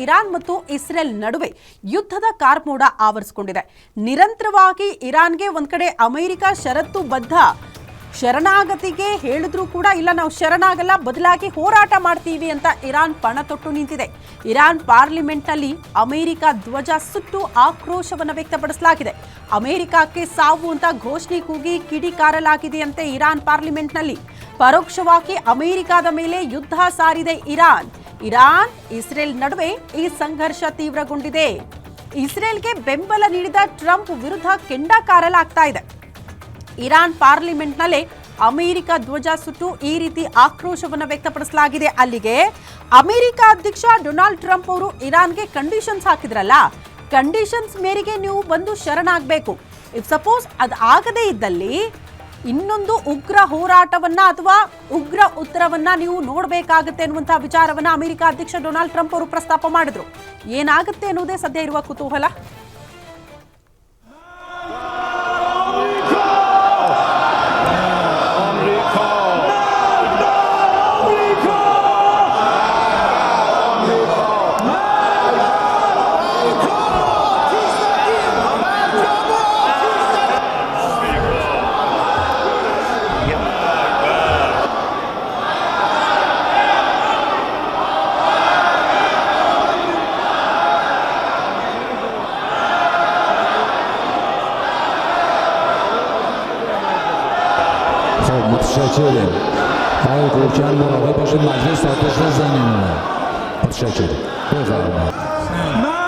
Iran ಮತ್ತು Israel ನಡುವೆ ಯುದ್ಧದ ಕಾರ್ಮೋಡ ಆವರಿಸಿಕೊಂಡಿದೆ. ನಿರಂತರವಾಗಿ ಇರಾನ್ಗೆ ಒಂದ್ ಕಡೆ ಅಮೆರಿಕ ಷರತ್ತುಬದ್ಧ ಶರಣಾಗತಿಗೆ ಹೇಳಿದ್ರೂ ಕೂಡ ಇಲ್ಲ, ನಾವು ಶರಣಾಗಲ್ಲ, ಬದಲಾಗಿ ಹೋರಾಟ ಮಾಡ್ತೀವಿ ಅಂತ ಇರಾನ್ ಪಣ ತೊಟ್ಟು ನಿಂತಿದೆ. ಇರಾನ್ ಪಾರ್ಲಿಮೆಂಟ್ನಲ್ಲಿ ಅಮೆರಿಕ ಧ್ವಜ ಸುಟ್ಟು ಆಕ್ರೋಶವನ್ನು ವ್ಯಕ್ತಪಡಿಸಲಾಗಿದೆ. ಅಮೆರಿಕಕ್ಕೆ ಸಾವು ಅಂತ ಘೋಷಣೆ ಕೂಗಿ ಕಿಡಿಕಾರಲಾಗಿದೆಯಂತೆ. ಇರಾನ್ ಪಾರ್ಲಿಮೆಂಟ್ನಲ್ಲಿ ಪರೋಕ್ಷವಾಗಿ ಅಮೆರಿಕದ ಮೇಲೆ ಯುದ್ಧ ಸಾರಿದೆ ಇರಾನ್. ಇಸ್ರೇಲ್ ನಡುವೆ ಈ ಸಂಘರ್ಷ ತೀವ್ರಗೊಂಡಿದೆ. ಇಸ್ರೇಲ್ಗೆ ಬೆಂಬಲ ನೀಡಿದ ಟ್ರಂಪ್ ವಿರುದ್ಧ ಕೆಂಡ ಕಾರಲಾಗ್ತಾ ಇದೆ. ಇರಾನ್ ಪಾರ್ಲಿಮೆಂಟ್ನಲ್ಲೇ ಅಮೆರಿಕ ಧ್ವಜ ಸುಟ್ಟು ಈ ರೀತಿ ಆಕ್ರೋಶವನ್ನು ವ್ಯಕ್ತಪಡಿಸಲಾಗಿದೆ. ಅಲ್ಲಿಗೆ ಅಮೆರಿಕ ಅಧ್ಯಕ್ಷ ಡೊನಾಲ್ಡ್ ಟ್ರಂಪ್ ಅವರು ಇರಾನ್ಗೆ ಕಂಡೀಷನ್ಸ್ ಹಾಕಿದ್ರಲ್ಲ, ಕಂಡೀಷನ್ಸ್ ಮೇರೆಗೆ ನೀವು ಬಂದು ಶರಣಾಗಬೇಕು. ಇಫ್ ಸಪೋಸ್ ಅದು ಆಗದೇ ಇದ್ದಲ್ಲಿ ಇನ್ನೊಂದು ಉಗ್ರ ಹೋರಾಟವನ್ನ ಅಥವಾ ಉಗ್ರ ಉತ್ತರವನ್ನ ನೀವು ನೋಡಬೇಕಾಗುತ್ತೆ ಅನ್ನುವಂತಹ ವಿಚಾರವನ್ನ ಅಮೆರಿಕ ಅಧ್ಯಕ್ಷ ಡೊನಾಲ್ಡ್ ಟ್ರಂಪ್ ಅವರು ಪ್ರಸ್ತಾಪ ಮಾಡಿದ್ರು. ಏನಾಗುತ್ತೆ ಅನ್ನೋದೇ ಸದ್ಯ ಇರುವ ಕುತೂಹಲ. متشکرم. آقای گورکن مراقب باشید مجلس آتش نزنین. متشکرم. بفرمایید.